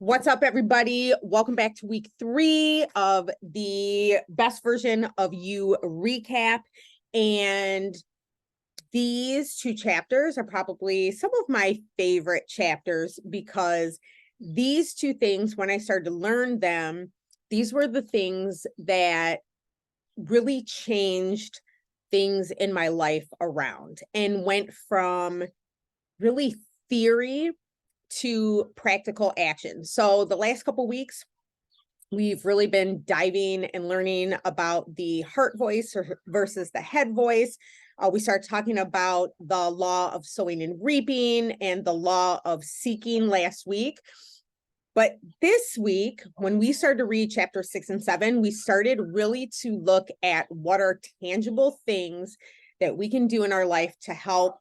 What's up, everybody? Welcome back to week 3 of the Best Version of You recap. And these 2 chapters are probably some of my favorite chapters because these 2 things, when I started to learn them, these were the things that really changed things in my life around and went from really theory to practical action. So the last couple weeks, we've really been diving and learning about the heart voice versus the head voice. We started talking about the law of sowing and reaping and the law of seeking last week. But this week, when we started to read chapter 6 and 7, we started really to look at what are tangible things that we can do in our life to help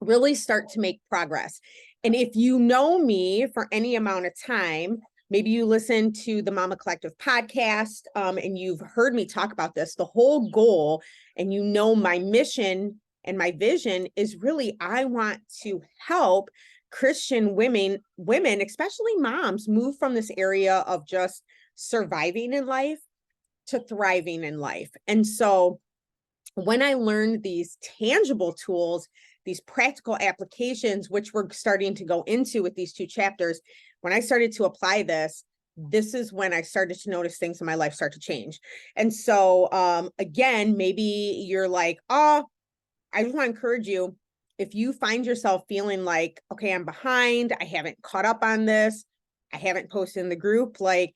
really start to make progress. And if you know me for any amount of time, maybe you listen to the Mama Collective podcast, and you've heard me talk about this, the whole goal, and you know my mission and my vision is really, I want to help Christian women, especially moms, move from this area of just surviving in life to thriving in life. And so when I learned these tangible tools, these practical applications, which we're starting to go into with these 2 chapters, when I started to apply this is when I started to notice things in my life start to change. And so, again, maybe you're like, oh, I just want to encourage you. If you find yourself feeling like, okay, I'm behind, I haven't caught up on this, I haven't posted in the group, like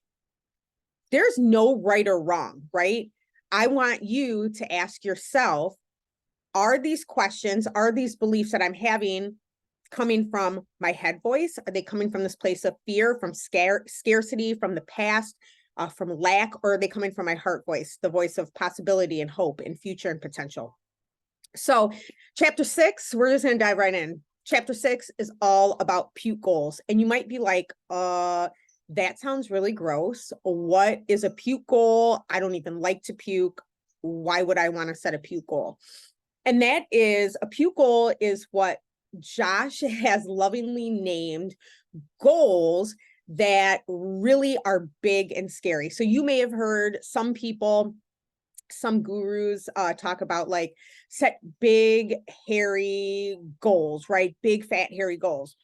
there's no right or wrong, right? I want you to ask yourself, are these questions, are these beliefs that I'm having coming from my head voice? Are they coming from this place of fear, from scarcity, from the past, from lack, or are they coming from my heart voice, the voice of possibility and hope and future and potential? So chapter 6, we're just going to dive right in. Chapter 6 is all about puke goals. And you might be like, that sounds really gross. What is a puke goal? I don't even like to puke. Why would I want to set a puke goal? And that is, a puke goal is what Josh has lovingly named goals that really are big and scary. So you may have heard some people, some gurus talk about like set big, hairy goals, right? Big, fat, hairy goals.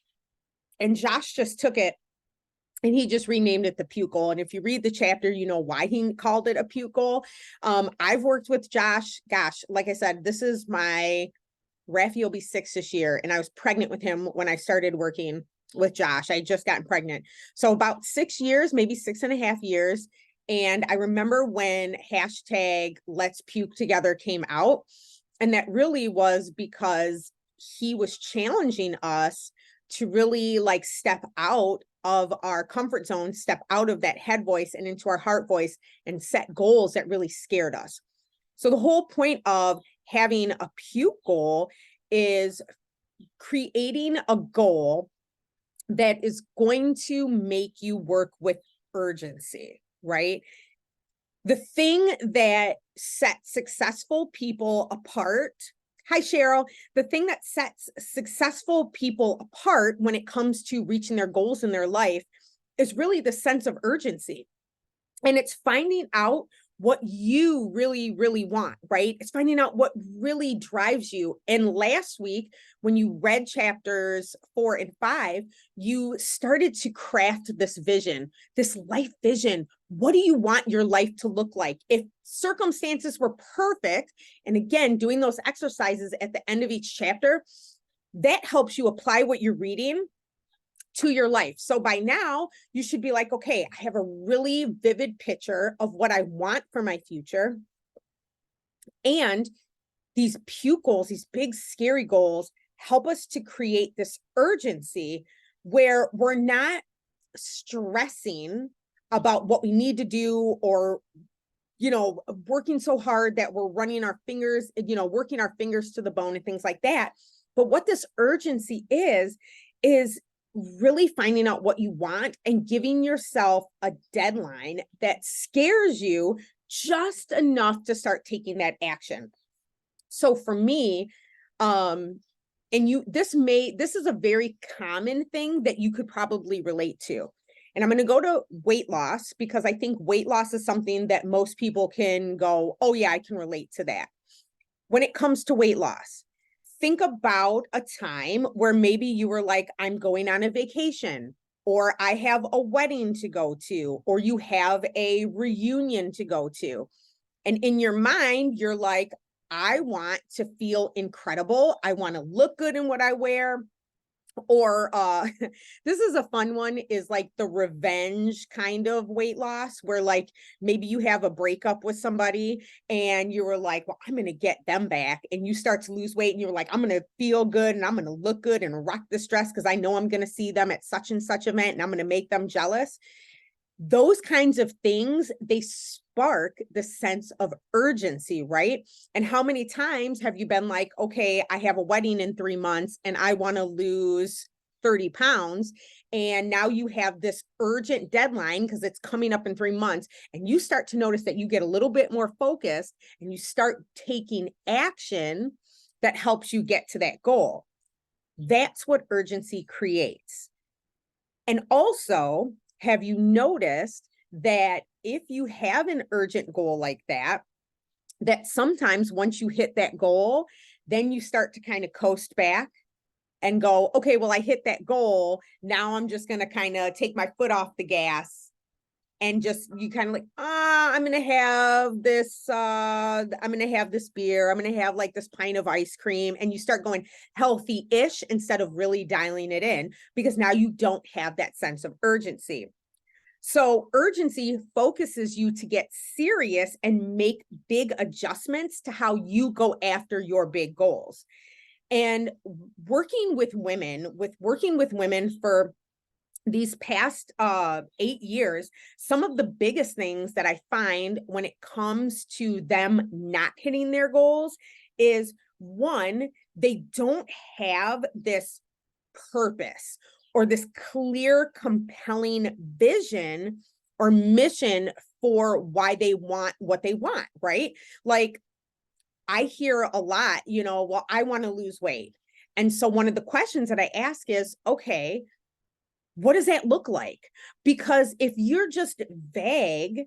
And Josh just took it and he just renamed it the puke goal. And if you read the chapter, you know why he called it a puke goal. I've worked with Josh. Gosh, like I said, this is my Rafi will be 6 this year. And I was pregnant with him when I started working with Josh. I had just gotten pregnant. So about 6 years, maybe 6.5 years. And I remember when hashtag Let's Puke Together came out. And that really was because he was challenging us to really like step out of our comfort zone, step out of that head voice and into our heart voice and set goals that really scared us. So the whole point of having a puke goal is creating a goal that is going to make you work with urgency, right? The thing that sets successful people apart, hi Cheryl, the thing that sets successful people apart when it comes to reaching their goals in their life is really the sense of urgency. And it's finding out what you really, really want, right? It's finding out what really drives you. And last week, when you read chapters 4 and 5, you started to craft this vision, this life vision. What do you want your life to look like? If circumstances were perfect, and again, doing those exercises at the end of each chapter, that helps you apply what you're reading to your life. So by now you should be like, okay, I have a really vivid picture of what I want for my future. And these puke goals, these big, scary goals help us to create this urgency where we're not stressing about what we need to do or, you know, working so hard that we're running our fingers, you know, working our fingers to the bone and things like that. But what this urgency is really finding out what you want and giving yourself a deadline that scares you just enough to start taking that action. So for me, this is a very common thing that you could probably relate to. And I'm going to go to weight loss because I think weight loss is something that most people can go, oh yeah, I can relate to that. When it comes to weight loss, think about a time where maybe you were like, I'm going on a vacation, or I have a wedding to go to, or you have a reunion to go to. And in your mind, you're like, I want to feel incredible. I want to look good in what I wear. Or this is a fun one, is like the revenge kind of weight loss, where like maybe you have a breakup with somebody and you were like, well, I'm going to get them back. And you start to lose weight and you're like, I'm going to feel good and I'm going to look good and rock this dress because I know I'm going to see them at such and such event and I'm going to make them jealous. Those kinds of things, they spark the sense of urgency, right? And how many times have you been like, okay, I have a wedding in 3 months and I want to lose 30 pounds. And now you have this urgent deadline because it's coming up in 3 months. And you start to notice that you get a little bit more focused and you start taking action that helps you get to that goal. That's what urgency creates. And also, have you noticed that if you have an urgent goal like that, that sometimes once you hit that goal, then you start to kind of coast back and go, okay, well, I hit that goal. Now I'm just going to kind of take my foot off the gas and just, you kind of like, I'm going to have this, I'm going to have this beer. I'm going to have like this pint of ice cream. And you start going healthy-ish instead of really dialing it in, because now you don't have that sense of urgency. So urgency focuses you to get serious and make big adjustments to how you go after your big goals. And working with women for these past 8 years, some of the biggest things that I find when it comes to them not hitting their goals is, one, they don't have this purpose or this clear, compelling vision or mission for why they want what they want, right? Like, I hear a lot, well, I want to lose weight. And so one of the questions that I ask is, okay, what does that look like? Because if you're just vague,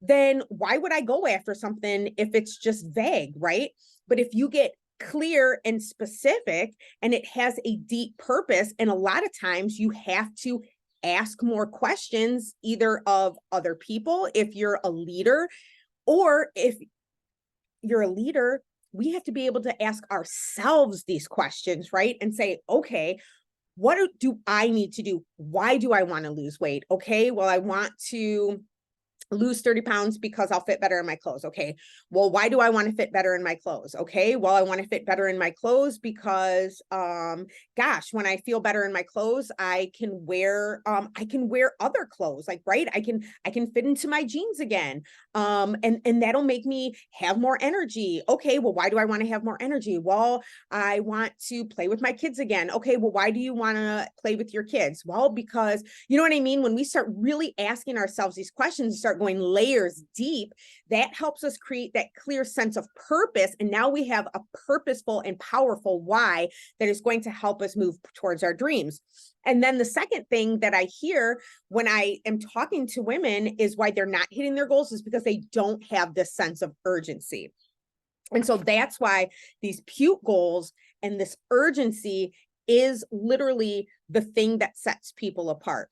then why would I go after something if it's just vague, right? But if you get clear and specific and it has a deep purpose, and a lot of times you have to ask more questions, either of other people, if you're a leader, or if you're a leader, we have to be able to ask ourselves these questions, right? And say, okay, what do I need to do? Why do I want to lose weight? Okay, well, I want to lose 30 pounds because I'll fit better in my clothes. Okay, well, why do I want to fit better in my clothes? Okay, well, I want to fit better in my clothes because gosh, when I feel better in my clothes, I can wear other clothes, like, right, I can fit into my jeans again, and that'll make me have more energy. Okay, well, why do I want to have more energy? Well, I want to play with my kids again. Okay, well, why do you want to play with your kids? Well, because, you know what I mean, when we start really asking ourselves these questions, start going layers deep, that helps us create that clear sense of purpose. And now we have a purposeful and powerful why that is going to help us move towards our dreams. And then the second thing that I hear when I am talking to women is why they're not hitting their goals is because they don't have this sense of urgency. And so that's why these PUTE goals and this urgency is literally the thing that sets people apart.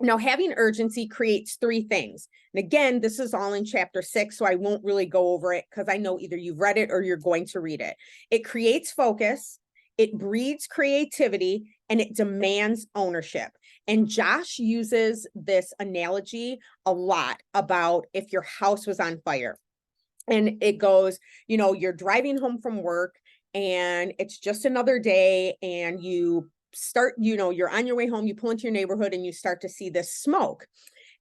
Now, having urgency creates 3 things. And again, this is all in chapter 6, so I won't really go over it because I know either you've read it or you're going to read it. It creates focus, it breeds creativity, and it demands ownership. And Josh uses this analogy a lot about if your house was on fire. And it goes, you're driving home from work and it's just another day, and you start, you're on your way home, you pull into your neighborhood and you start to see this smoke.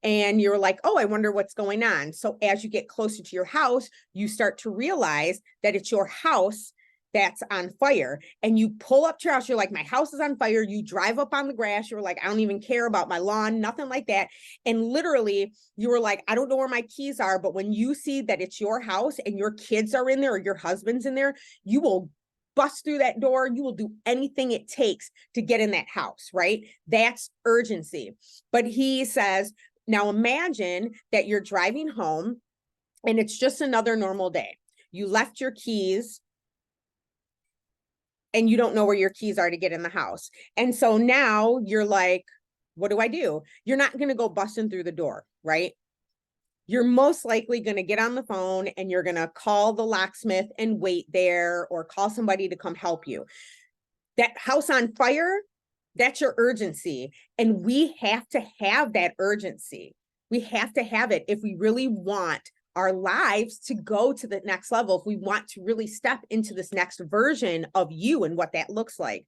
And you're like, oh, I wonder what's going on. So as you get closer to your house, you start to realize that it's your house that's on fire. And you pull up to your house, you're like, my house is on fire. You drive up on the grass, you're like, I don't even care about my lawn, nothing like that. And literally, you were like, I don't know where my keys are. But when you see that it's your house and your kids are in there or your husband's in there, you will bust through that door. You will do anything it takes to get in that house, right? That's urgency. But he says, now imagine that you're driving home and it's just another normal day. You left your keys and you don't know where your keys are to get in the house. And so now you're like, what do I do? You're not going to go busting through the door, right? You're most likely going to get on the phone and you're going to call the locksmith and wait there, or call somebody to come help you. That house on fire, that's your urgency. And we have to have that urgency. We have to have it if we really want our lives to go to the next level, if we want to really step into this next version of you and what that looks like.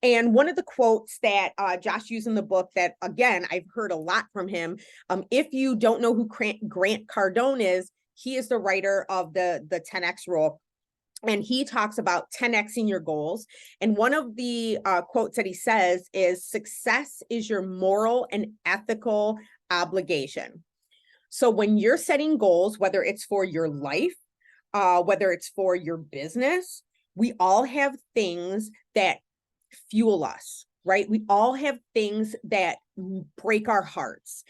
And one of the quotes that Josh used in the book that, again, I've heard a lot from him. If you don't know who Grant Cardone is, he is the writer of the 10X rule. And he talks about 10Xing your goals. And one of the quotes that he says is, success is your moral and ethical obligation. So when you're setting goals, whether it's for your life, whether it's for your business, we all have things that fuel us, right? We all have things that break our hearts.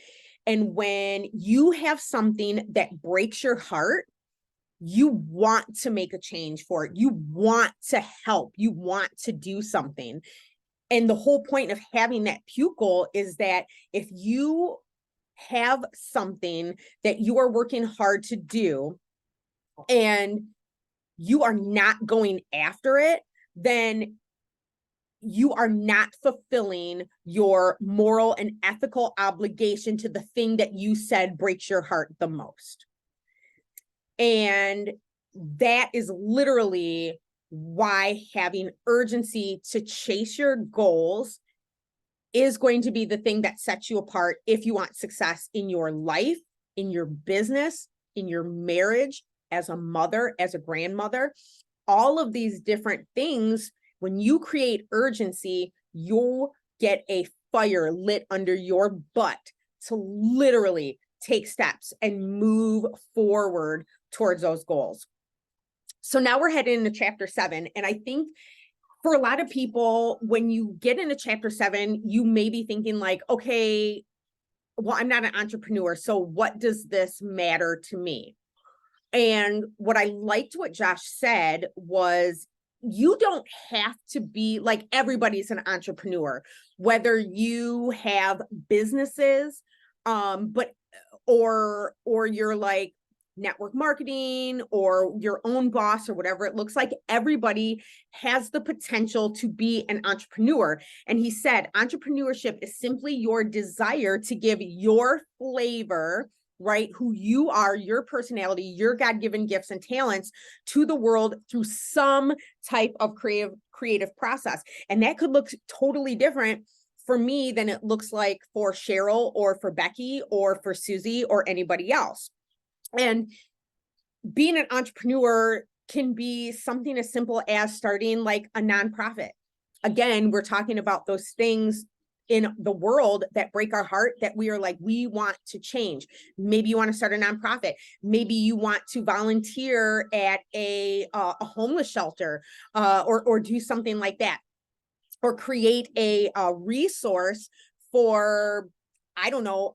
And when you have something that breaks your heart, you want to make a change for it. You want to help. You want to do something. And the whole point of having that puke goal is that if you have something that you are working hard to do and you are not going after it, then you are not fulfilling your moral and ethical obligation to the thing that you said breaks your heart the most. And that is literally why having urgency to chase your goals is going to be the thing that sets you apart if you want success in your life, in your business, in your marriage, as a mother, as a grandmother. All of these different things, when you create urgency, you'll get a fire lit under your butt to literally take steps and move forward towards those goals. So now we're heading into chapter 7. And I think for a lot of people, when you get into chapter 7, you may be thinking like, okay, well, I'm not an entrepreneur, so what does this matter to me? And what I liked what Josh said was, you don't have to be like, everybody's an entrepreneur, whether you have businesses, or you're like network marketing or your own boss or whatever it looks like. Everybody has the potential to be an entrepreneur. And he said, entrepreneurship is simply your desire to give your flavor, right? Who you are, your personality, your God-given gifts and talents to the world through some type of creative process. And that could look totally different for me than it looks like for Cheryl or for Becky or for Susie or anybody else. And being an entrepreneur can be something as simple as starting like a nonprofit. Again, we're talking about those things in the world that break our heart, that we are like, we want to change. Maybe you want to start a nonprofit. Maybe you want to volunteer at a homeless shelter, or do something like that, or create a resource for, I don't know,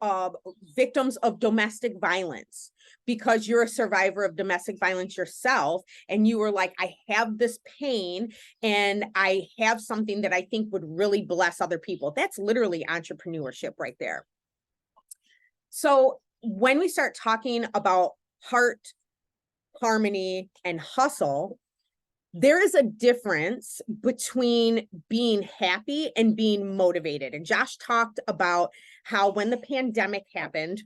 victims of domestic violence, because you're a survivor of domestic violence yourself. And you were like, I have this pain and I have something that I think would really bless other people. That's literally entrepreneurship right there. So when we start talking about heart, harmony, and hustle, there is a difference between being happy and being motivated. And Josh talked about how when the pandemic happened,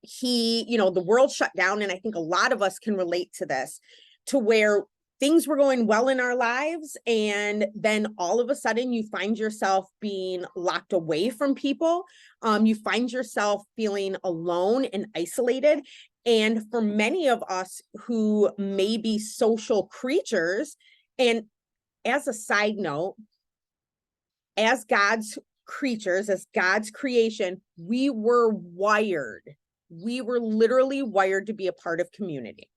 the world shut down. And I think a lot of us can relate to this, to where things were going well in our lives. And then all of a sudden you find yourself being locked away from people. You find yourself feeling alone and isolated. And for many of us who may be social creatures, and as a side note, as God's creatures, as God's creation, we were literally wired to be a part of community.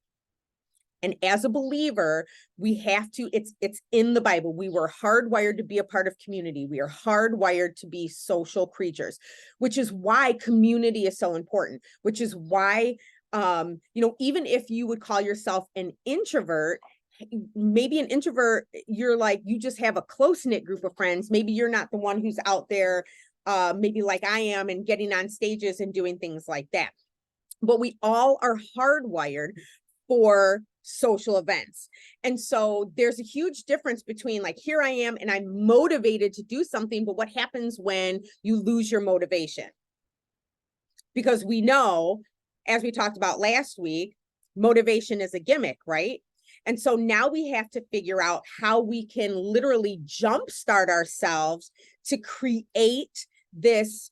And as a believer, we have to, it's in the Bible. We were hardwired to be a part of community. We are hardwired to be social creatures, which is why community is so important, which is why, even if you would call yourself an introvert, maybe an introvert, you're like, you just have a close-knit group of friends. Maybe you're not the one who's out there, maybe like I am, and getting on stages and doing things like that. But we all are hardwired for social events. And so there's a huge difference between like, here I am and I'm motivated to do something, but what happens when you lose your motivation? Because we know, as we talked about last week, motivation is a gimmick, right? And so now we have to figure out how we can literally jumpstart ourselves to create this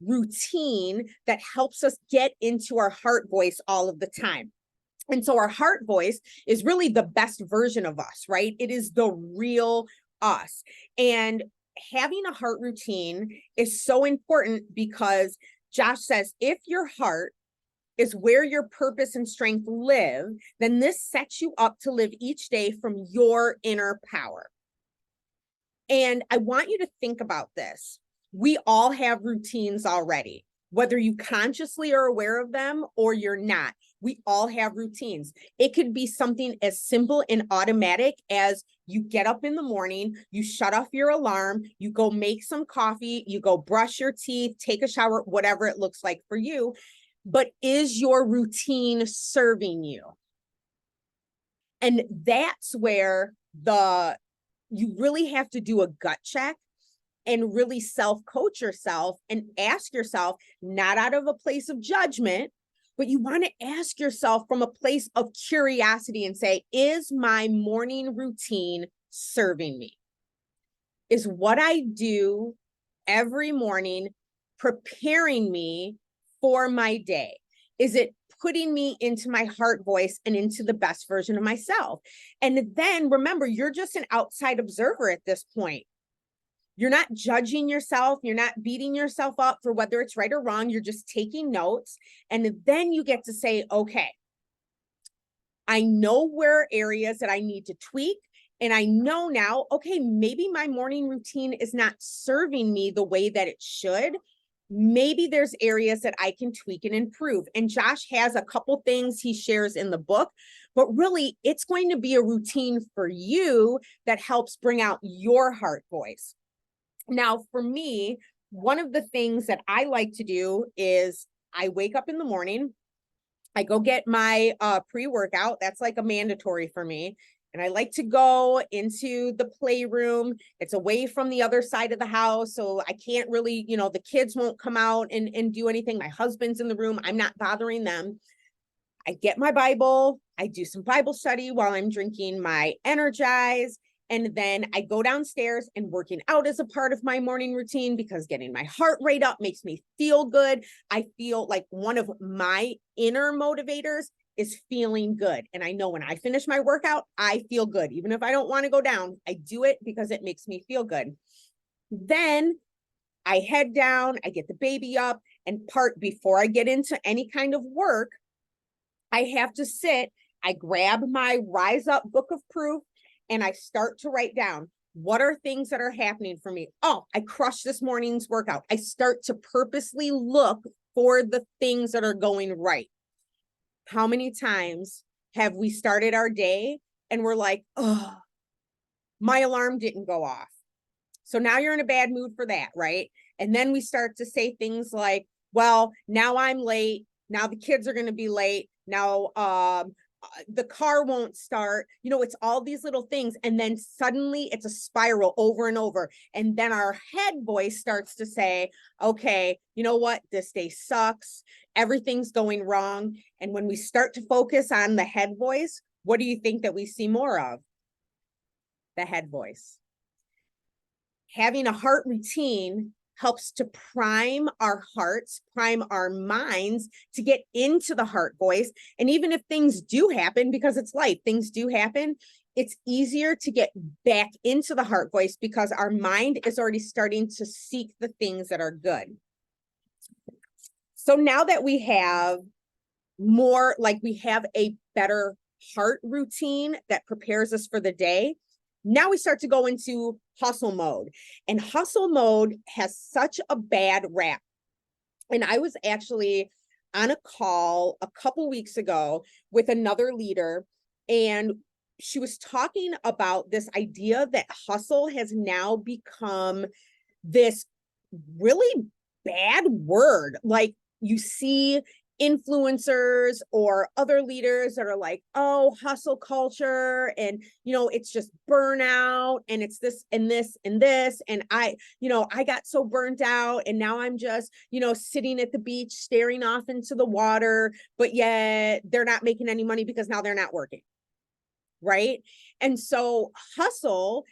routine that helps us get into our heart voice all of the time. And so our heart voice is really the best version of us, right? It is the real us. And having a heart routine is so important because Josh says, if your heart is where your purpose and strength live, then this sets you up to live each day from your inner power. And I want you to think about this. We all have routines already, whether you consciously are aware of them or you're not. We all have routines. It could be something as simple and automatic as you get up in the morning, you shut off your alarm, you go make some coffee, you go brush your teeth, take a shower, whatever it looks like for you. But is your routine serving you? And that's where you really have to do a gut check and really self-coach yourself and ask yourself, not out of a place of judgment, but you want to ask yourself from a place of curiosity and say, is my morning routine serving me? Is what I do every morning preparing me for my day? Is it putting me into my heart voice and into the best version of myself? And then remember, you're just an outside observer at this point. You're not judging yourself. You're not beating yourself up for whether it's right or wrong. You're just taking notes. And then you get to say, okay, I know where areas that I need to tweak. And I know now, okay, maybe my morning routine is not serving me the way that it should. Maybe there's areas that I can tweak and improve. And Josh has a couple things he shares in the book, but really it's going to be a routine for you that helps bring out your heart voice. Now, for me, one of the things that I like to do is I wake up in the morning, I go get my pre-workout. That's like a mandatory for me. And I like to go into the playroom. It's away from the other side of the house. So I can't really, the kids won't come out and do anything. My husband's in the room. I'm not bothering them. I get my Bible. I do some Bible study while I'm drinking my Energize. And then I go downstairs, and working out is a part of my morning routine because getting my heart rate up makes me feel good. I feel like one of my inner motivators is feeling good. And I know when I finish my workout, I feel good. Even if I don't want to go down, I do it because it makes me feel good. Then I head down, I get the baby up, and before I get into any kind of work, I have to sit, I grab my Rise Up Book of Proof, and I start to write down, what are things that are happening for me? Oh, I crushed this morning's workout. I start to purposely look for the things that are going right. How many times have we started our day and we're like, oh, my alarm didn't go off. So now you're in a bad mood for that, right? And then we start to say things like, well, now I'm late. Now the kids are going to be late. Now the car won't start. It's all these little things. And then suddenly it's a spiral over and over. And then our head voice starts to say, okay, you know what? This day sucks. Everything's going wrong. And when we start to focus on the head voice, what do you think that we see more of? The head voice. Having a heart routine helps to prime our hearts, prime our minds to get into the heart voice. And even if things do happen, because it's life, things do happen, it's easier to get back into the heart voice because our mind is already starting to seek the things that are good. So now that we have we have a better heart routine that prepares us for the day. Now we start to go into hustle mode, and hustle mode has such a bad rap. And I was actually on a call a couple weeks ago with another leader, and she was talking about this idea that hustle has now become this really bad word. Like, you see influencers or other leaders that are like, oh, hustle culture, and it's just burnout, and it's this and this and this, and I got so burnt out, and now I'm just sitting at the beach staring off into the water, but yet they're not making any money because now they're not working, right? And so hustle,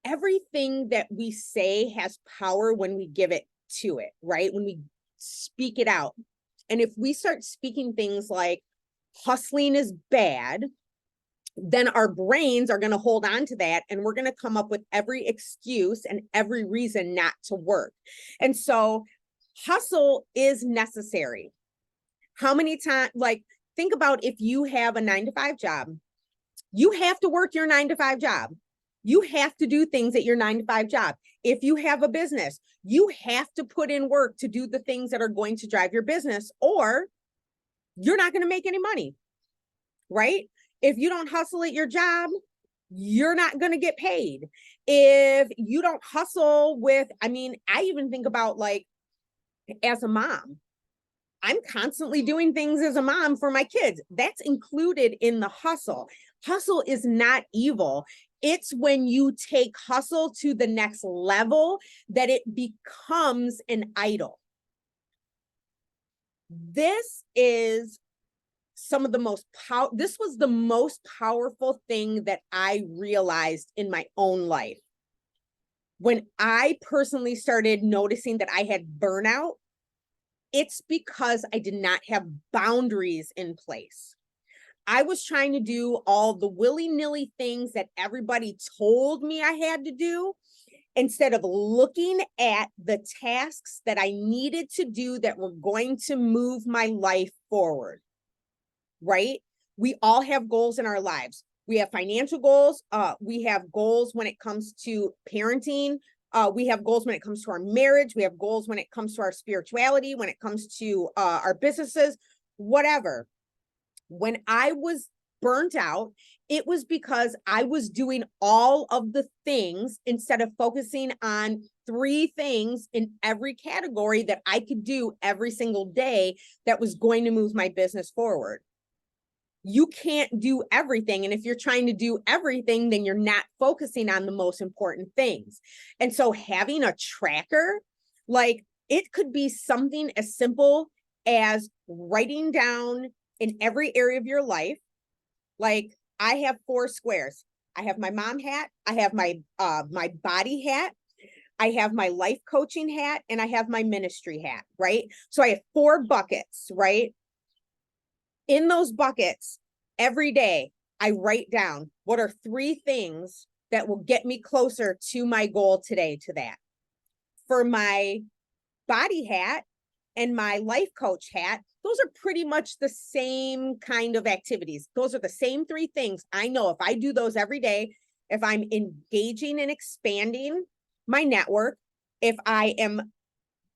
everything that we say has power when we give it to it, right? When we speak it out. And if we start speaking things like hustling is bad, then our brains are going to hold on to that, and we're going to come up with every excuse and every reason not to work. And so hustle is necessary. How many times, like, think about if you have a 9-to-5 job, you have to work your 9-to-5 job. You have to do things at your 9-to-5 job. If you have a business, you have to put in work to do the things that are going to drive your business, or you're not going to make any money, right? If you don't hustle at your job, you're not going to get paid. If you don't hustle with, I even think about, like, as a mom, I'm constantly doing things as a mom for my kids. That's included in the hustle. Hustle is not evil. It's when you take hustle to the next level that it becomes an idol. This is this was the most powerful thing that I realized in my own life. When I personally started noticing that I had burnout, it's because I did not have boundaries in place. I was trying to do all the willy-nilly things that everybody told me I had to do, instead of looking at the tasks that I needed to do that were going to move my life forward, right? We all have goals in our lives. We have financial goals. We have goals when it comes to parenting. We have goals when it comes to our marriage. We have goals when it comes to our spirituality, when it comes to our businesses, whatever. When I was burnt out, it was because I was doing all of the things instead of focusing on 3 things in every category that I could do every single day that was going to move my business forward. You can't do everything. And if you're trying to do everything, then you're not focusing on the most important things. And so having a tracker, like, it could be something as simple as writing down in every area of your life. Like, I have 4 squares. I have my mom hat. I have my body hat. I have my life coaching hat, and I have my ministry hat, right? So I have 4 buckets, right? In those buckets, every day, I write down what are 3 things that will get me closer to my goal today to that. For my body hat and my life coach hat, those are pretty much the same kind of activities. Those are the same 3 things. I know if I do those every day, if I'm engaging and expanding my network, if I am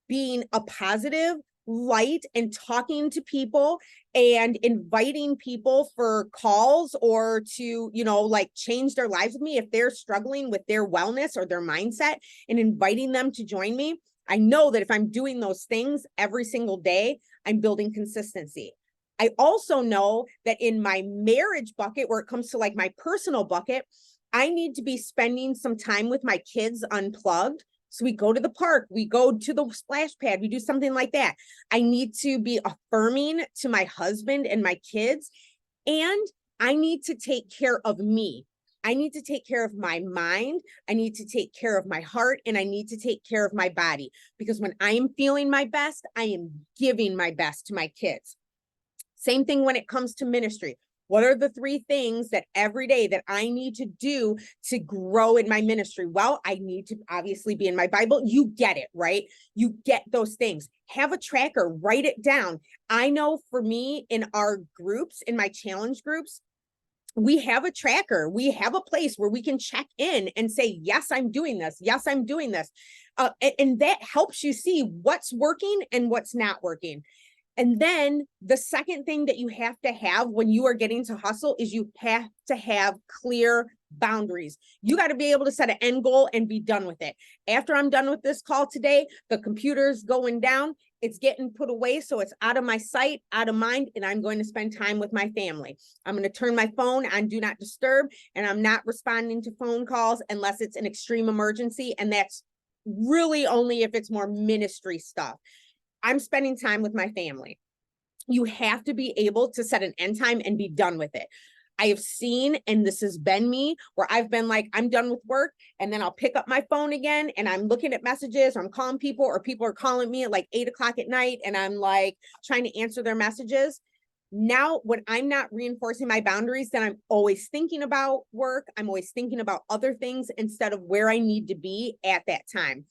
being a positive light and talking to people and inviting people for calls or to, like, change their lives with me if they're struggling with their wellness or their mindset, and inviting them to join me, I know that if I'm doing those things every single day, I'm building consistency. I also know that in my marriage bucket, where it comes to, like, my personal bucket, I need to be spending some time with my kids unplugged. So we go to the park, we go to the splash pad, we do something like that. I need to be affirming to my husband and my kids, and I need to take care of me. I need to take care of my mind. I need to take care of my heart, and I need to take care of my body, because when I am feeling my best, I am giving my best to my kids. Same thing when it comes to ministry. What are the 3 things that every day that I need to do to grow in my ministry? Well, I need to obviously be in my Bible. You get it, right? You get those things. Have a tracker, write it down. I know for me in our groups, in my challenge groups, we have a tracker. We have a place where we can check in and say, yes, I'm doing this. Yes, I'm doing this. And that helps you see what's working and what's not working. And then the second thing that you have to have when you are getting to hustle is you have to have clear boundaries. You got to be able to set an end goal and be done with it. After I'm done with this call today, the computer's going down, it's getting put away. So it's out of my sight, out of mind, and I'm going to spend time with my family. I'm going to turn my phone on do not disturb, and I'm not responding to phone calls unless it's an extreme emergency. And that's really only if it's more ministry stuff. I'm spending time with my family. You have to be able to set an end time and be done with it. I have seen, and this has been me, where I've been like, I'm done with work, and then I'll pick up my phone again, and I'm looking at messages, or I'm calling people, or people are calling me at like 8 o'clock at night, and I'm like trying to answer their messages. Now, when I'm not reinforcing my boundaries, then I'm always thinking about work. I'm always thinking about other things instead of where I need to be at that time.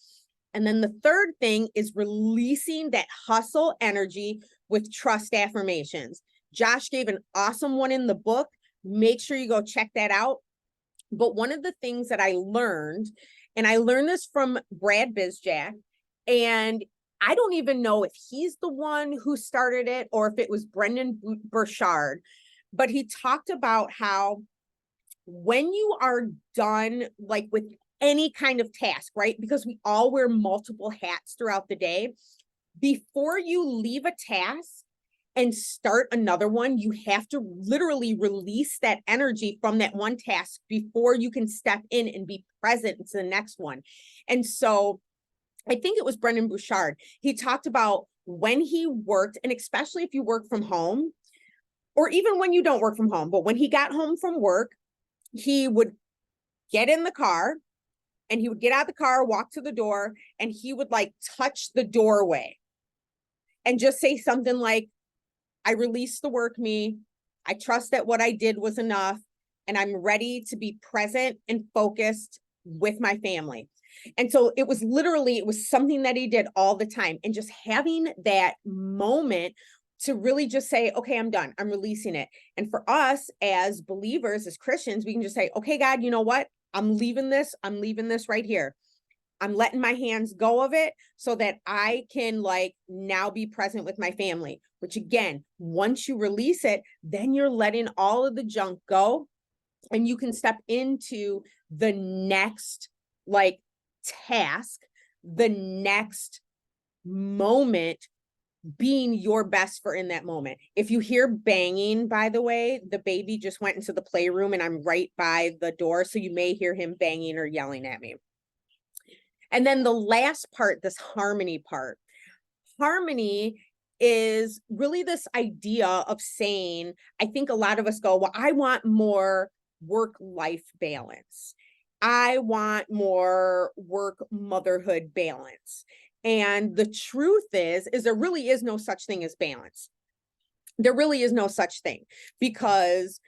And then the third thing is releasing that hustle energy with trust affirmations. Josh gave an awesome one in the book. Make sure you go check that out. But one of the things that I learned, and I learned this from Brad Bizjack, and I don't even know if he's the one who started it or if it was Brendon Burchard, but he talked about how when you are done, like with any kind of task, right? Because we all wear multiple hats throughout the day. Before you leave a task and start another one, you have to literally release that energy from that one task before you can step in and be present to the next one. And so I think it was Brendon Burchard. He talked about when he worked, and especially if you work from home, or even when you don't work from home, but when he got home from work, he would get in the car, and he would get out of the car, walk to the door, and he would like touch the doorway and just say something like, I release the work me. I trust that what I did was enough, and I'm ready to be present and focused with my family. And so it was something that he did all the time. And just having that moment to really just say, okay, I'm done. I'm releasing it. And for us as believers, as Christians, we can just say, okay, God, you know what? I'm leaving this right here. I'm letting my hands go of it so that I can like now be present with my family, which again, once you release it, then you're letting all of the junk go, and you can step into the next like task, the next moment, being your best for in that moment. If you hear banging, by the way, the baby just went into the playroom and I'm right by the door. So you may hear him banging or yelling at me. And then the last part, this harmony part. Harmony is really this idea of saying, I think a lot of us go, well, I want more work-life balance. I want more work motherhood balance. And the truth is there really is no such thing as balance. There really is no such thing, because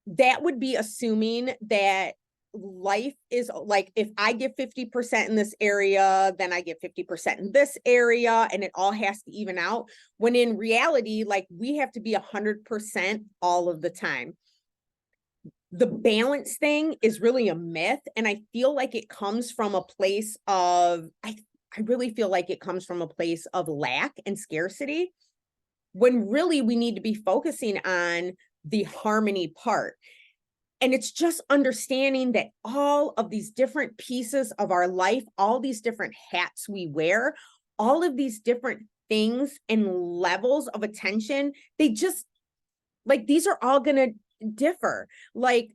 that would be assuming that life is like, if I give 50% in this area, then I get 50% in this area, and it all has to even out. When in reality, like we have to be 100% all of the time. The balance thing is really a myth. And I feel like it comes from a place of, I really feel like it comes from a place of lack and scarcity, when really we need to be focusing on the harmony part. And it's just understanding that all of these different pieces of our life, all these different hats we wear, all of these different things and levels of attention, they just like, these are all going to differ. Like,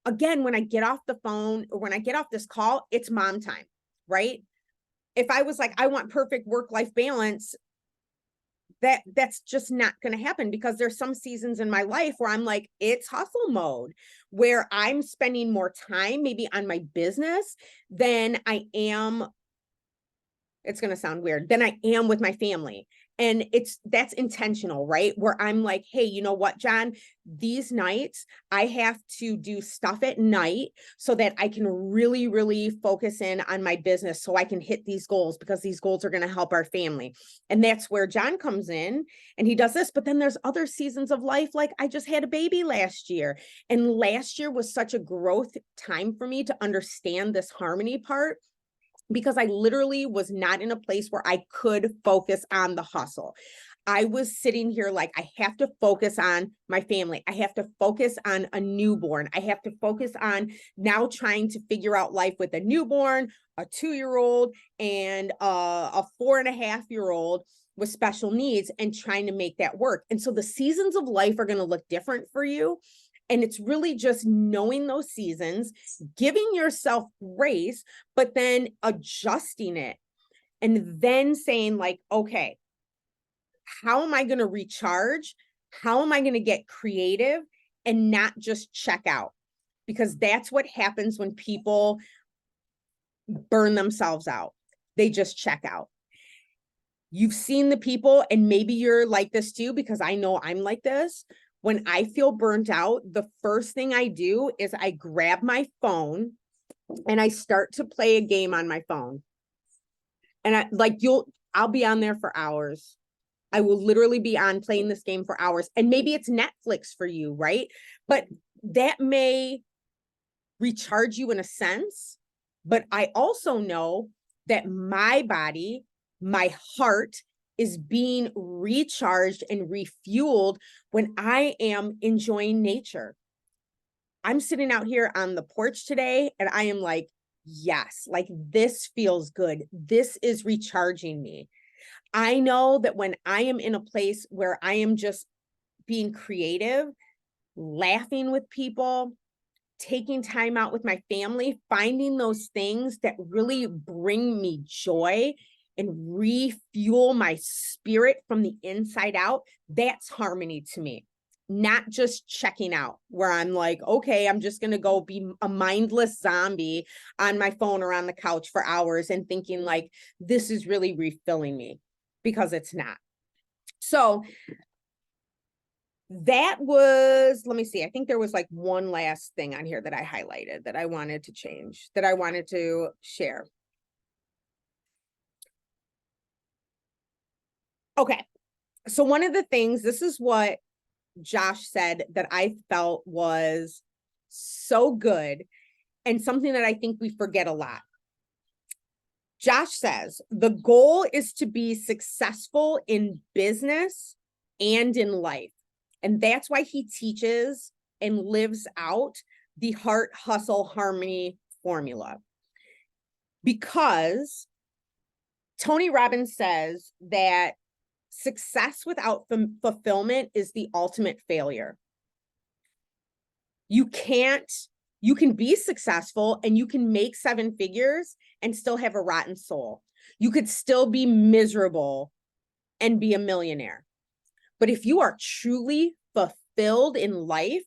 again, when I get off the phone or when I get off this call, it's mom time, right? If I was like, I want perfect work-life balance, that's just not going to happen, because there's some seasons in my life where I'm like, it's hustle mode, where I'm spending more time maybe on my business than I am. it's going to sound weird, than I am with my family. And that's intentional, right? Where I'm like, hey, you know what, John, these nights I have to do stuff at night so that I can really, really focus in on my business so I can hit these goals, because these goals are going to help our family. And that's where John comes in and he does this. But then there's other seasons of life. Like I just had a baby last year, and last year was such a growth time for me to understand this harmony part, because I literally was not in a place where I could focus on the hustle. I was sitting here like, I have to focus on my family. I have to focus on a newborn. I have to focus on now trying to figure out life with a newborn, a 2-year-old, and a 4.5-year-old with special needs, and trying to make that work. And so the seasons of life are going to look different for you. And it's really just knowing those seasons, giving yourself grace, but then adjusting it, and then saying like, okay, how am I going to recharge? How am I going to get creative and not just check out? Because that's what happens when people burn themselves out. They just check out. You've seen the people, and maybe you're like this too, because I know I'm like this. When I feel burnt out, the first thing I do is I grab my phone and I start to play a game on my phone. And I'll be on there for hours. I will literally be on playing this game for hours. And maybe it's Netflix for you, right? But that may recharge you in a sense. But I also know that my body, my heart, is being recharged and refueled when I am enjoying nature. I'm sitting out here on the porch today and I am like, yes, like this feels good. This is recharging me. I know that when I am in a place where I am just being creative, laughing with people, taking time out with my family, finding those things that really bring me joy and refuel my spirit from the inside out, that's harmony to me. Not just checking out where I'm like, okay, I'm just going to go be a mindless zombie on my phone or on the couch for hours and thinking like, this is really refilling me, because it's not. So that was, let me see. I think there was like one last thing on here that I highlighted that I wanted to change, that I wanted to share. Okay. So one of the things, this is what Josh said that I felt was so good, and something that I think we forget a lot. Josh says, the goal is to be successful in business and in life. And that's why he teaches and lives out the heart, hustle, harmony formula. Because Tony Robbins says that success without fulfillment is the ultimate failure. You can be successful and you can make 7 figures and still have a rotten soul. You could still be miserable and be a millionaire. But if you are truly fulfilled in life,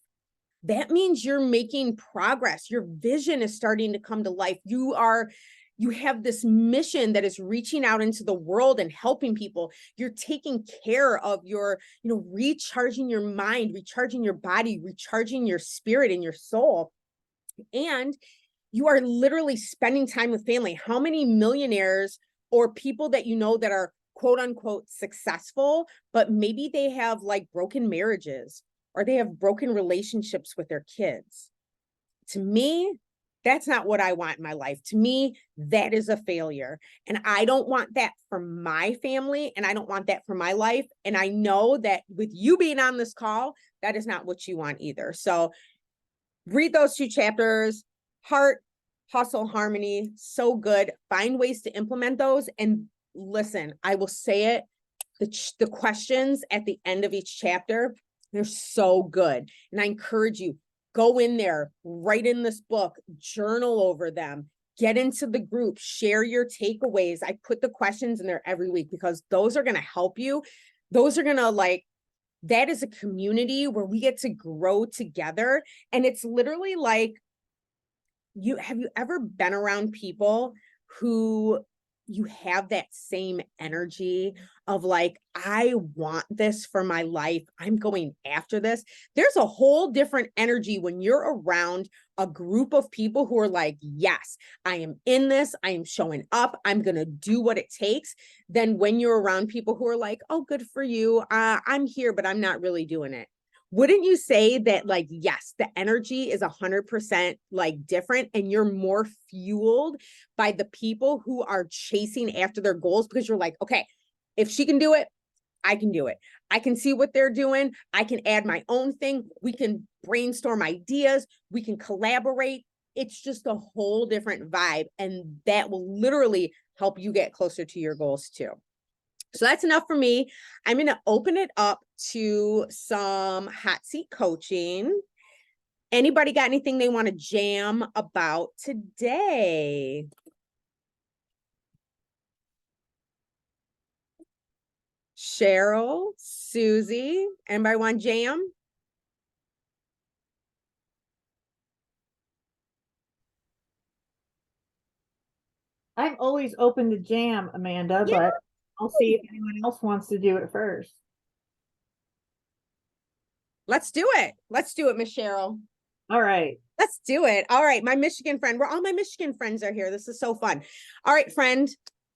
that means you're making progress. Your vision is starting to come to life. You have this mission that is reaching out into the world and helping people. You're taking care of your, recharging your mind, recharging your body, recharging your spirit and your soul. And you are literally spending time with family. How many millionaires or people that you know that are quote unquote successful, but maybe they have like broken marriages or they have broken relationships with their kids? To me, that's not what I want in my life. To me, that is a failure. And I don't want that for my family, and I don't want that for my life. And I know that with you being on this call, that is not what you want either. So read those 2 chapters, heart, hustle, harmony, so good. Find ways to implement those. And listen, I will say it, the questions at the end of each chapter, they're so good. And I encourage you, go in there, write in this book, journal over them, get into the group, share your takeaways. I put the questions in there every week because those are going to help you. Those are going to that is a community where we get to grow together. And it's literally like, have you ever been around people who you have that same energy of like, I want this for my life. I'm going after this. There's a whole different energy when you're around a group of people who are like, yes, I am in this. I am showing up. I'm going to do what it takes. Than when you're around people who are like, oh, good for you. I'm here, but I'm not really doing it. Wouldn't you say that, like, yes, the energy is 100% like different and you're more fueled by the people who are chasing after their goals because you're like, okay, if she can do it, I can do it. I can see what they're doing. I can add my own thing. We can brainstorm ideas. We can collaborate. It's just a whole different vibe. And that will literally help you get closer to your goals too. So that's enough for me. I'm going to open it up to some hot seat coaching. Anybody got anything they want to jam about today? Cheryl, Susie, anybody want jam? I'm always open to jam, Amanda, Yeah, but I'll see if anyone else wants to do it first. let's do it. Let's do it, Miss Cheryl. All right. Let's do it. All right, my Michigan friend. All my Michigan friends are here. This is so fun. All right, friend,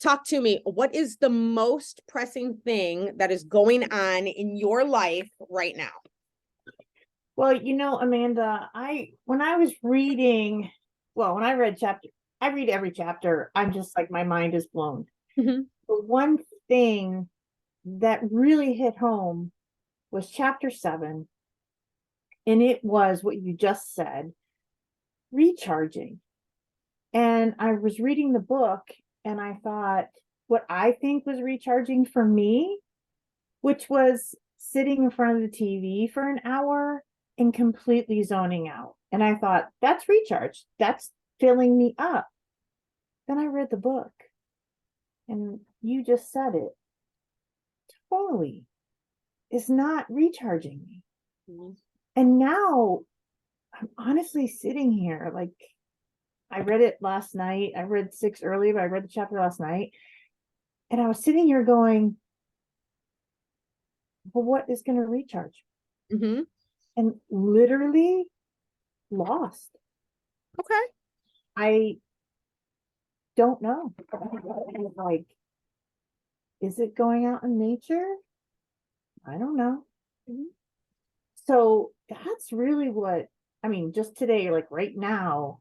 talk to me. What is the most pressing thing that is going on in your life right now? Well, Amanda, when I was reading, when I read every chapter, I'm just like my mind is blown. Mhm. The one thing that really hit home was chapter 7, and it was what you just said, recharging. And I was reading the book and I thought what I think was recharging for me, which was sitting in front of the TV for an hour and completely zoning out. And I thought, that's recharge. That's filling me up. Then I read the book and you just said it. Totally is not recharging me. Mhm. And now I'm honestly sitting here like I read it last night. I read 6 early, but I read the chapter last night. And I was sitting here going, well, what is going to recharge? Mhm. And literally lost. Okay. I don't know. Like, is it going out in nature? I don't know. Mhm. So that's really what, I mean, just today, like right now,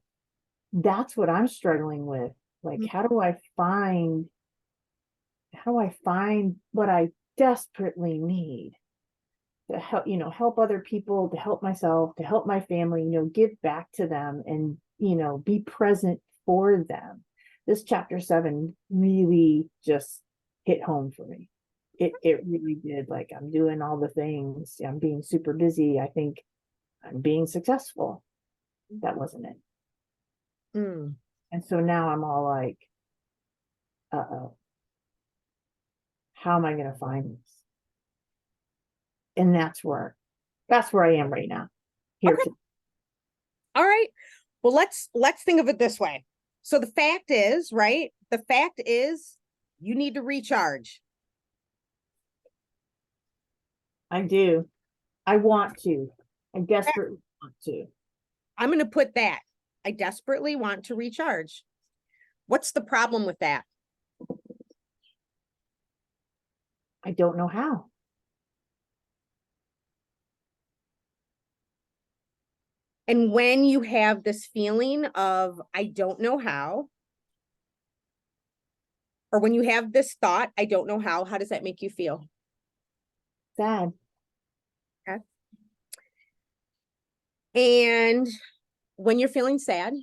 that's what I'm struggling with. Like, how do I find what I desperately need to help, help other people, to help myself, to help my family, give back to them and, be present for them. This chapter 7 really just hit home for me. It really did. Like, I'm doing all the things. I'm being super busy. I think I'm being successful. That wasn't it. Mm. And so now I'm all like, uh-oh, how am I going to find this? And that's where I am right now. Here Okay. to All right. Well, let's think of it this way. So the fact is, right? The fact is you need to recharge. I do. I want to. I desperately want to. I'm going to put that. I desperately want to recharge. What's the problem with that? I don't know how. And when you have this feeling of, I don't know how, or when you have this thought, I don't know how does that make you feel? Sad. Okay. And when you're feeling sad,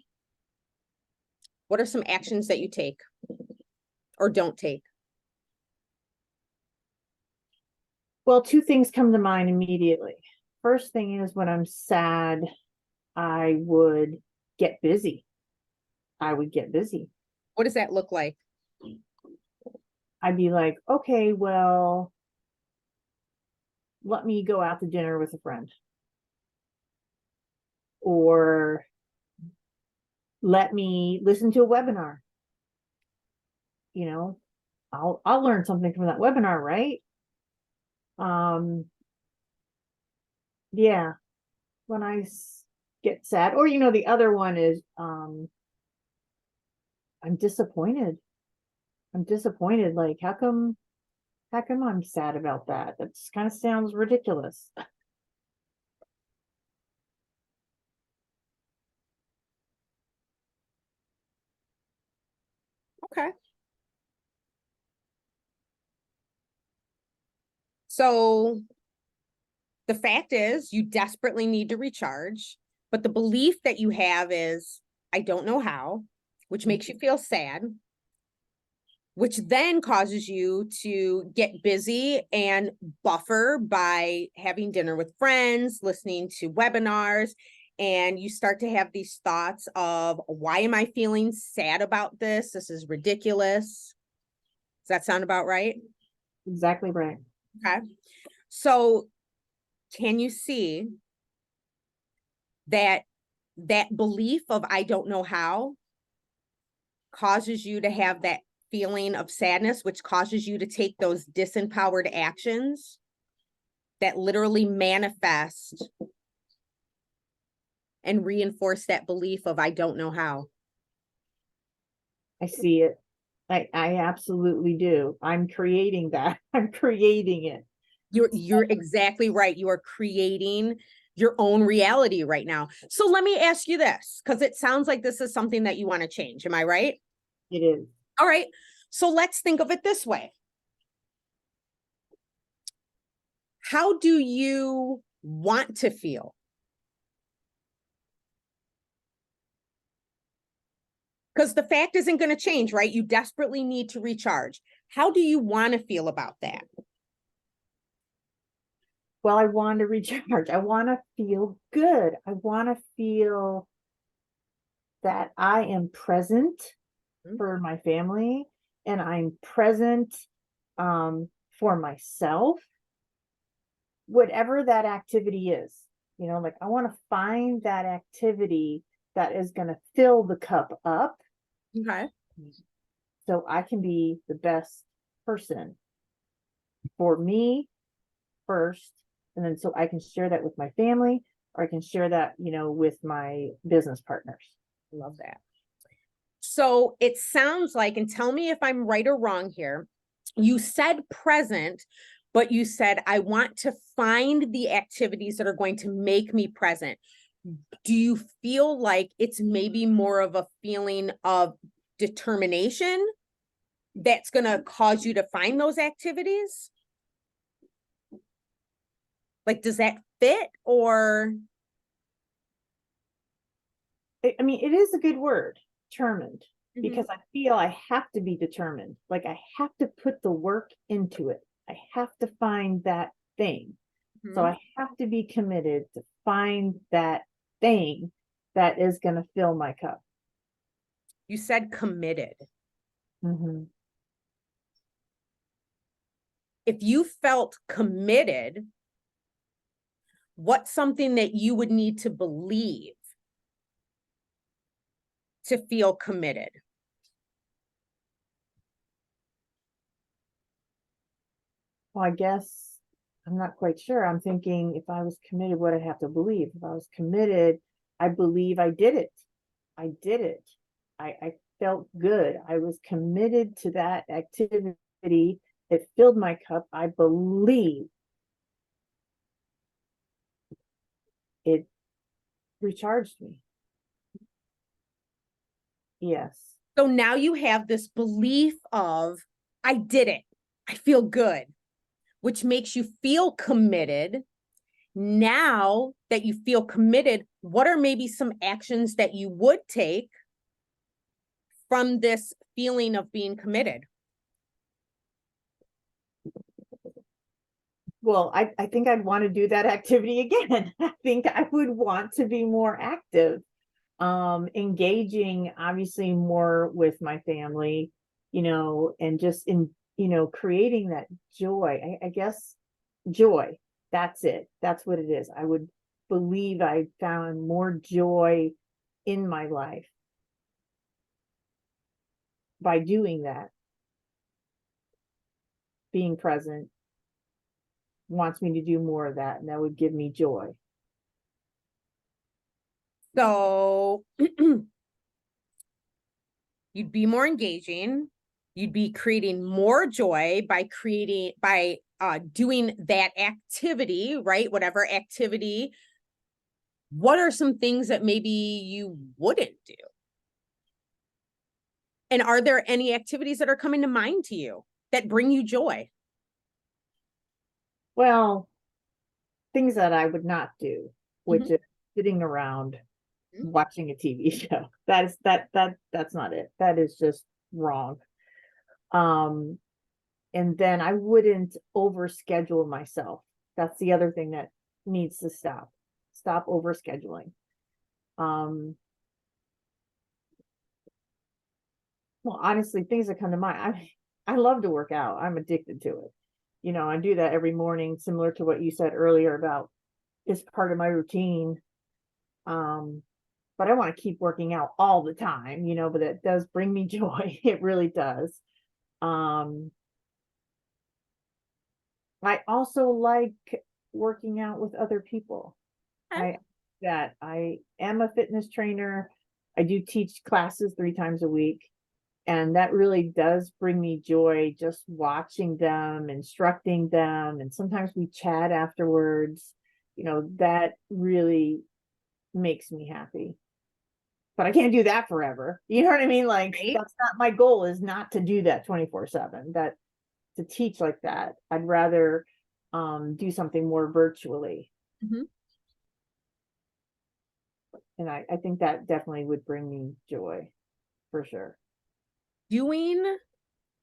what are some actions that you take or don't take? Well, two things come to mind immediately. First thing is when I'm sad, I would get busy. I would get busy. What does that look like? I'd be like, okay, well, let me go out to dinner with a friend. Or let me listen to a webinar. you know, I'll learn something from that webinar, right? Yeah, when get sad, or the other one is I'm disappointed. I'm disappointed. Like, how come I'm sad about that? That just kind of sounds ridiculous. Okay. So the fact is you desperately need to recharge, but the belief that you have is, I don't know how, which makes you feel sad, which then causes you to get busy and buffer by having dinner with friends, listening to webinars, and you start to have these thoughts of, why am I feeling sad about this? This is ridiculous. Does that sound about right? Exactly right. Okay. So can you see that that belief of I don't know how causes you to have that feeling of sadness, which causes you to take those disempowered actions that literally manifest and reinforce that belief of I don't know how? I see it. I absolutely do. I'm creating that. I'm creating it. You're exactly right. You are creating your own reality right now. So let me ask you this, because it sounds like this is something that you want to change. Am I right? It is. All right. So let's think of it this way. How do you want to feel? Because the fact isn't going to change, right? You desperately need to recharge. How do you want to feel about that? Well, I want to recharge. I want to feel good. I want to feel that I am present for my family, and I'm present for myself, whatever that activity is. Like, I want to find that activity that is going to fill the cup up Okay. so I can be the best person for me first, and then so I can share that with my family, or I can share that with my business partners. Love that. So it sounds like, and tell me if I'm right or wrong here, you said present, but you said, I want to find the activities that are going to make me present. Do you feel like it's maybe more of a feeling of determination that's going to cause you to find those activities? Like, does that fit? Or I mean, it is a good word, determined, Mhm. because I feel I have to be determined. Like, I have to put the work into it. I have to find that thing. So I have to be committed to find that thing that is going to fill my cup. You said committed. Mm-hmm. If you felt committed, what's something that you would need to believe to feel committed? Well, I guess I'm not quite sure. I'm thinking, if I was committed, what I'd have to believe. If I was committed, I believe I did it. I did it. I felt good. I was committed to that activity. It filled my cup. I believe it recharged me. Yes. So now you have this belief of, I did it. I feel good, which makes you feel committed. Now that you feel committed, what are maybe some actions that you would take from this feeling of being committed? Well, I think I'd want to do that activity again. I think I would want to be more active, engaging obviously more with my family, and just creating that joy. I guess joy. That's it. That's what it is. I would believe I found more joy in my life by doing that. being present wants me to do more of that, and that would give me joy. So you'd be more engaging. You'd be creating more joy by doing that activity, right? Whatever activity. What are some things that maybe you wouldn't do? And are there any activities that are coming to mind to you that bring you joy? Well, things that I would not do, which Mhm. is sitting around Mhm. watching a TV show. That's not it. That is just wrong. And then I wouldn't overschedule myself. That's the other thing that needs to stop. Stop overscheduling. Um, well, honestly, things that come to mind. I love to work out. I'm addicted to it. You know, I do that every morning, similar to what you said earlier about it's part of my routine. But I want to keep working out all the time, you know, but it does bring me joy. It really does. Um, I also like working out with other people. Okay. I am a fitness trainer. I do teach classes 3 times a week. And that really does bring me joy just watching them, instructing them. And sometimes we chat afterwards. You know, that really makes me happy. But I can't do that forever. You know what I mean? Like, Right? that's not my goal, is not to do that 24/7, that to teach like that. I'd rather do something more virtually. Mhm. And I think that definitely would bring me joy for sure. Doing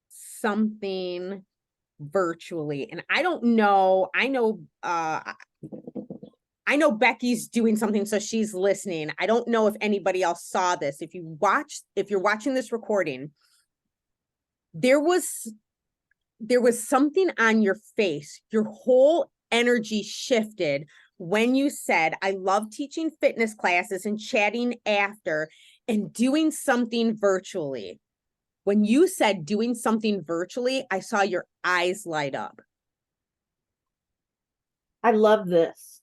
something virtually. And I don't know, I know Becky's doing something, so she's listening. I don't know if anybody else saw this. If you're watching this recording, there was something on your face. Your whole energy shifted when you said, I love teaching fitness classes and chatting after and doing something virtually. When you said doing something virtually, I saw your eyes light up. I love this,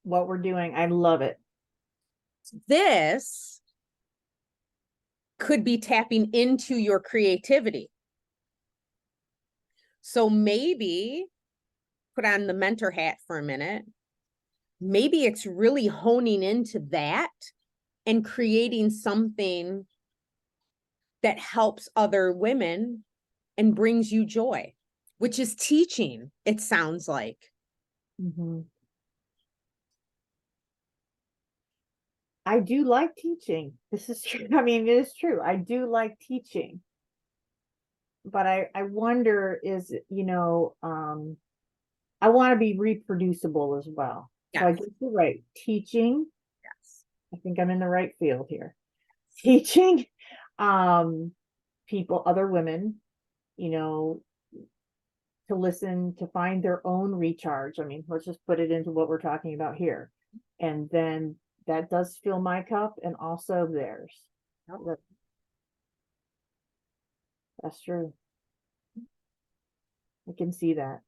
what we're doing. I love it. This could be tapping into your creativity. So maybe put on the mentor hat for a minute. Maybe it's really honing into that and creating something that helps other women and brings you joy, which is teaching, it sounds like. Mhm. I do like teaching. This is true. I mean, it is true. I do like teaching. But I wonder is, I want to be reproducible as well. So I Yes. guess you're right. Teaching, Yes. I think I'm in the right field here. Teaching um people, other women, you know, to listen, to find their own recharge. I mean, let's just put it into what we're talking about here. And then that does fill my cup and also theirs. Yep. That's true. I can see that.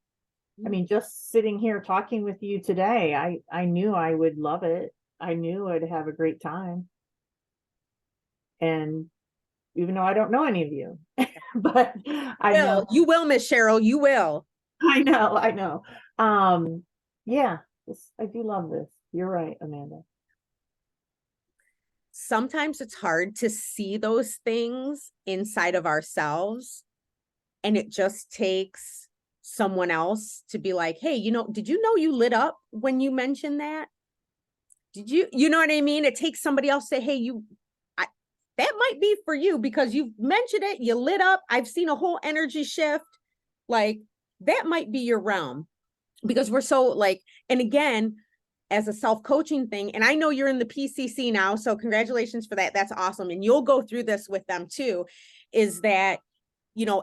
I Mm. mean, just sitting here talking with you today, I knew I would love it. I knew I'd have a great time. And even though I don't know any of you, but I know, You will, Miss Cheryl, you will. I know. Um, yeah, I do love this. You're right, Amanda. Sometimes it's hard to see those things inside of ourselves. And it just takes someone else to be like, hey, did you know you lit up when you mentioned that? You know what I mean? It takes somebody else to say, hey, that might be for you because you've mentioned it, you lit up. I've seen a whole energy shift. Like that might be your realm because we're so like, and again, as a self-coaching thing, and I know you're in the PCC now, so congratulations for that. That's awesome. And you'll go through this with them too, is that,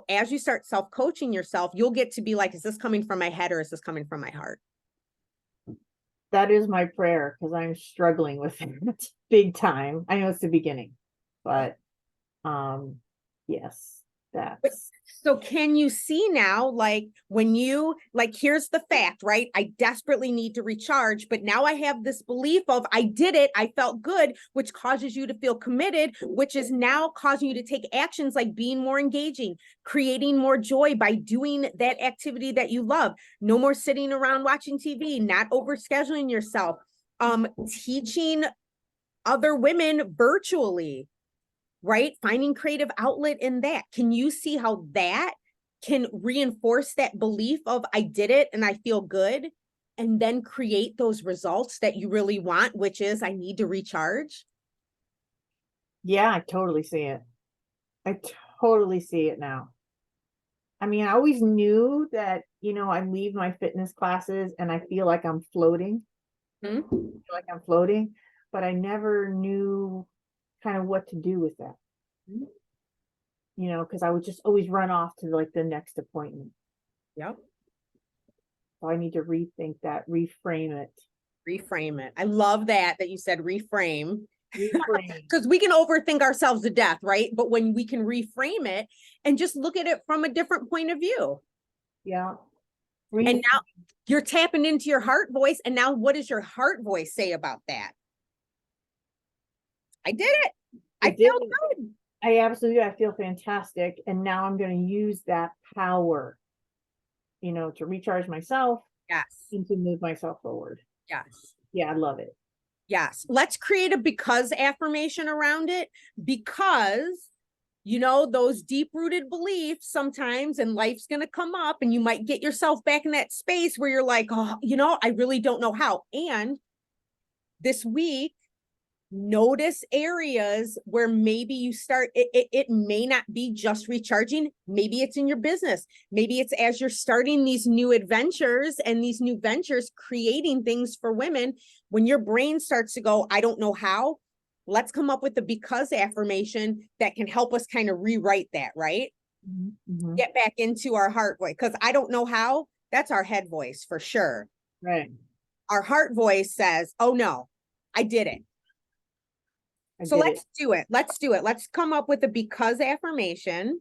as you start self-coaching yourself, you'll get to be like, is this coming from my head or is this coming from my heart? That is my prayer because I'm struggling with it big time. I know it's the beginning, but yes, But that's So can you see now, like when you, like, here's the fact, right? I desperately need to recharge, but now I have this belief of I did it, I felt good, which causes you to feel committed, which is now causing you to take actions like being more engaging, creating more joy by doing that activity that you love. No more sitting around watching TV, not overscheduling yourself, teaching other women virtually, right? Finding creative outlet in that. Can you see how that can reinforce that belief of I did it and I feel good, and then create those results that you really want, which is I need to recharge? Yeah, I totally see it. I totally see it now. I mean, I always knew that, I leave my fitness classes and I feel like I'm floating, Hmm? but I never knew kind of what to do with that, because I would just always run off to like the next appointment. Yep. So I need to rethink that, reframe it. Reframe it. I love that you said reframe, Reframe. because we can overthink ourselves to death, right? But when we can reframe it and just look at it from a different point of view. Yeah. And now you're tapping into your heart voice. And now what does your heart voice say about that? I did it. I did felt it. good. I feel fantastic. And now I'm going to use that power, to recharge myself Yes. and to move myself forward. Yes. Yeah, I love it. Yes. Let's create a because affirmation around it, because those deep rooted beliefs sometimes, and life's going to come up and you might get yourself back in that space where you're like, oh, I really don't know how. And this week, notice areas where maybe you start, it may not be just recharging. Maybe it's in your business. Maybe it's as you're starting these new adventures and these new ventures, creating things for women. When your brain starts to go, I don't know how, let's come up with the because affirmation that can help us kind of rewrite that, right? Mm-hmm. Get back into our heart voice, because I don't know how, that's our head voice for sure. Right. Our heart voice says, oh no, I did it. So let's do it. Let's do it. Let's come up with a because affirmation.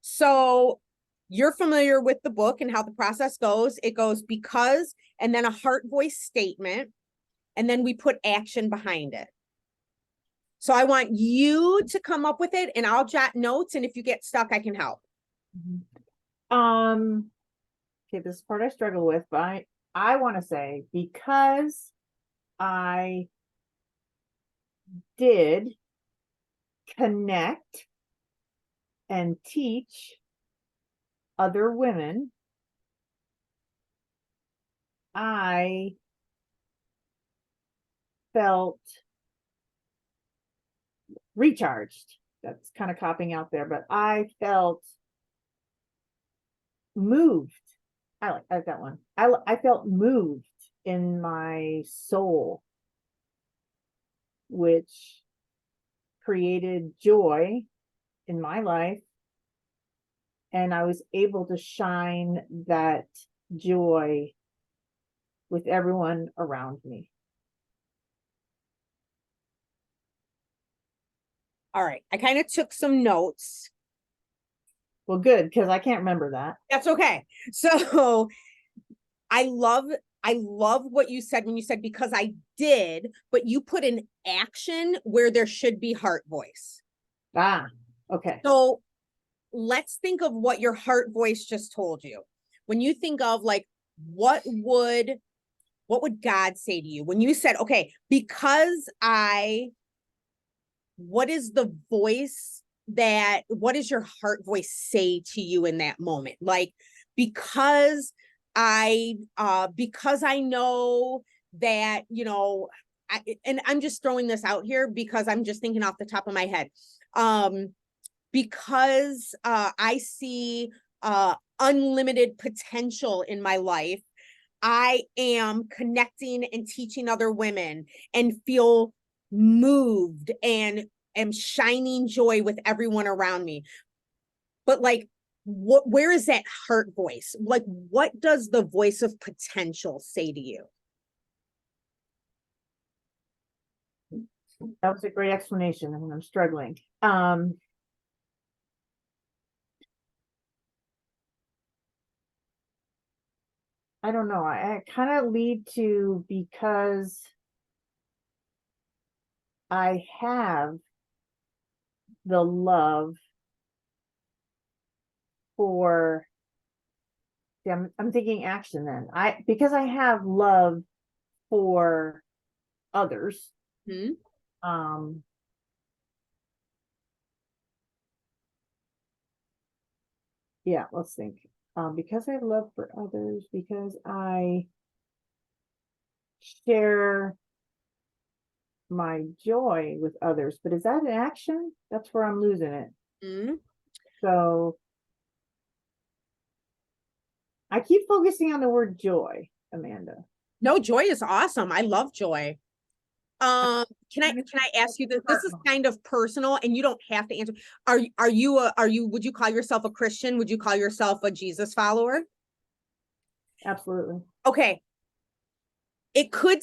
So you're familiar with the book and how the process goes. It goes because, and then a heart voice statement, and then we put action behind it. So I want you to come up with it, and I'll jot notes. And if you get stuck, I can help. Okay, this part I struggle with, but I want to say because I did connect and teach other women, I felt recharged. That's kind of copping out there, but I felt moved. I like that one. I felt moved in my soul, which created joy in my life. And I was able to shine that joy with everyone around me. All right. I kind of took some notes. Well, good, because I can't remember that. That's okay. So I love what you said when you said because I did, but you put an action where there should be heart voice. Ah, okay. So let's think of what your heart voice just told you. When you think of like, what would God say to you when you said, okay, because what is the voice what does your heart voice say to you in that moment? Like, because I know that, and I'm just throwing this out here because I'm just thinking off the top of my head. Because I see unlimited potential in my life, I am connecting and teaching other women and feel moved and am shining joy with everyone around me. But like, where is that heart voice? Like, what does the voice of potential say to you? That was a great explanation, and I'm struggling. I don't know, I kind of lead to because I have the love for, yeah, I'm thinking action then. Because I have love for others, Hmm? um, yeah, let's think. Because I have love for others, because I share my joy with others, but is that an action? That's where I'm losing it. Hmm? So I keep focusing on the word joy, Amanda. No, joy is awesome. I love joy. Um, can I ask you this? This is kind of personal and you don't have to answer. Would you call yourself a Christian? Would you call yourself a Jesus follower? Absolutely. Okay. It could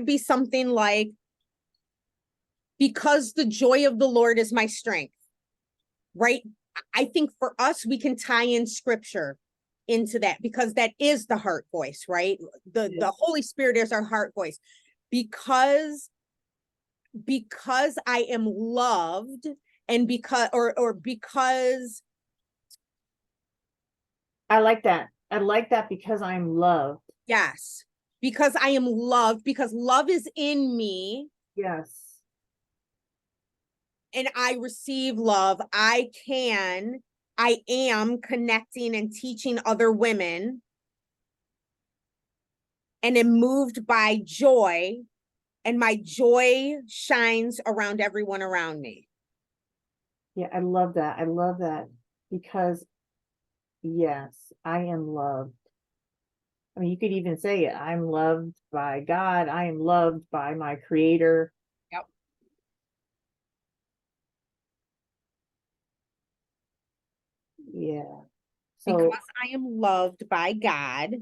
be something like, because the joy of the Lord is my strength, right? I think for us, we can tie in scripture into that because that is the heart voice, right? The Holy Spirit is our heart voice. Because I am loved, and because I like that. I like that because I'm loved. yes, because I am loved, because love is in me Yes. and I receive love, I am connecting and teaching other women and am moved by joy, and my joy shines around everyone around me. Yeah, I love that. I love that because yes, I am loved. I mean, you could even say it. I'm loved by God. I am loved by my creator. Yep. Yeah. Because So I am loved by God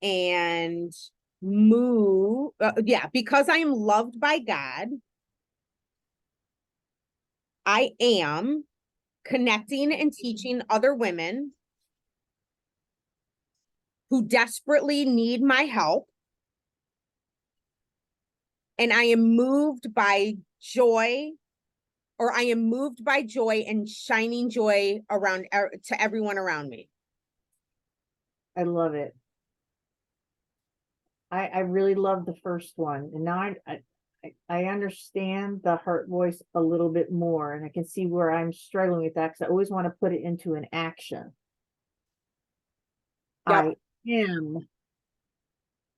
and because I am loved by God, I am connecting and teaching other women who desperately need my help, and I am moved by joy, or I am moved by joy and shining joy around to everyone around me. I love it. I really love the first one. And now I understand the heart voice a little bit more, and I can see where I'm struggling with that because I always want to put it into an action. Yep. I am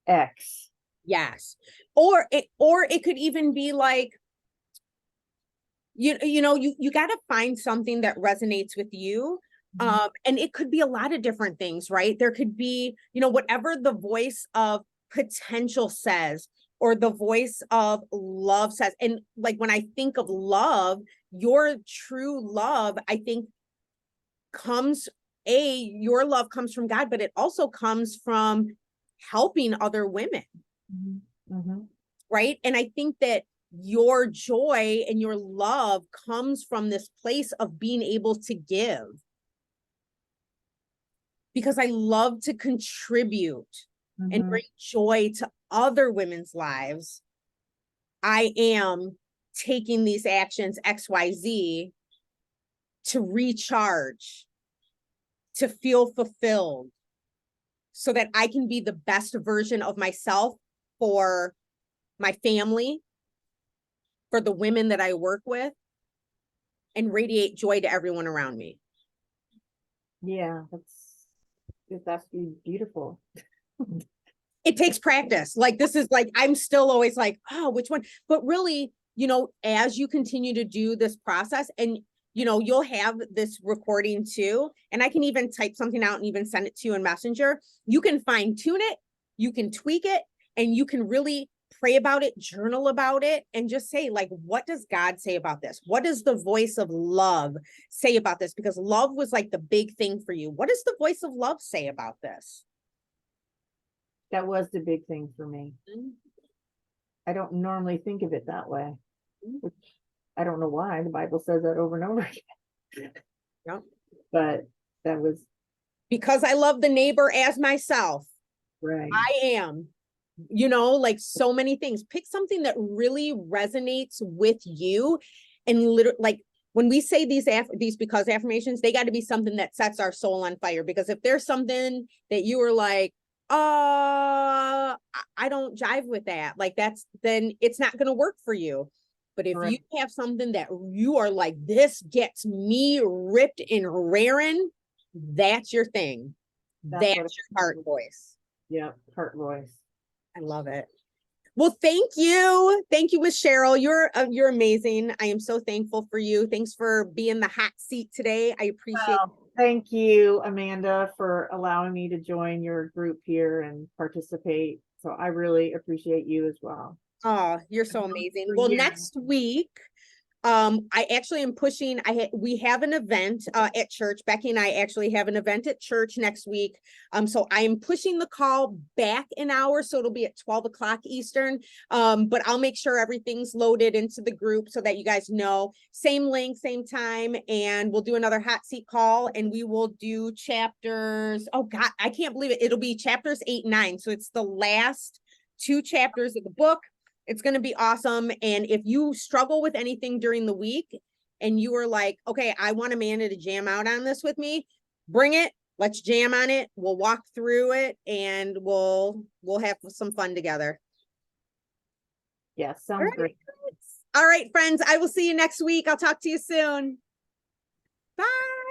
X. Yes. Or it could even be like, you got to find something that resonates with you. And it could be a lot of different things, right? There could be, whatever the voice of potential says, or the voice of love says. And like, when I think of love, your true love, I think, comes your love comes from God, but it also comes from helping other women, Mm-hmm. right? And I think that your joy and your love comes from this place of being able to give, because I love to contribute and Mm-hmm. bring joy to other women's lives. I am taking these actions XYZ to recharge, to feel fulfilled, so that I can be the best version of myself for my family, for the women that I work with, and radiate joy to everyone around me. Yeah, that's beautiful. It takes practice. Like, this is like, I'm still always like, oh, which one? But really, as you continue to do this process, and you'll have this recording too, and I can even type something out and even send it to you in Messenger. You can fine tune it, you can tweak it, and you can really pray about it, journal about it, and just say, like, what does God say about this? What does the voice of love say about this? Because love was like the big thing for you. What does the voice of love say about this? That was the big thing for me. Mm-hmm. I don't normally think of it that way, which I don't know why. The Bible says that over and over again. Yeah. But that was because I love the neighbor as myself. Right. I am, like so many things. Pick something that really resonates with you, and literally, like when we say these because affirmations, they got to be something that sets our soul on fire. Because if there's something that you are like, I don't jive with that, like then it's not going to work for you. But if you have something that you are like, this gets me ripped and raring, that's your thing. That's your heart voice. Yeah, heart voice. I love it. Well, thank you. Thank you, Miss Cheryl. You're amazing. I am so thankful for you. Thanks for being the hot seat today. I appreciate it. Thank you, Amanda, for allowing me to join your group here and participate. So I really appreciate you as well. Oh, you're so amazing. Well, next week, I actually am pushing, we have an event at church. Becky and I actually have an event at church next week. So I am pushing the call back an hour, so it'll be at 12 o'clock Eastern. But I'll make sure everything's loaded into the group so that you guys know. Same link, same time, and we'll do another hot seat call, and we will do chapters. Oh God, I can't believe it. It'll be chapters 8 and 9. So it's the last 2 chapters of the book. It's going to be awesome. And if you struggle with anything during the week and you are like, okay, I want Amanda to jam out on this with me, bring it. Let's jam on it. We'll walk through it and we'll have some fun together. Yeah, sounds great. All right, friends, I will see you next week. I'll talk to you soon. Bye.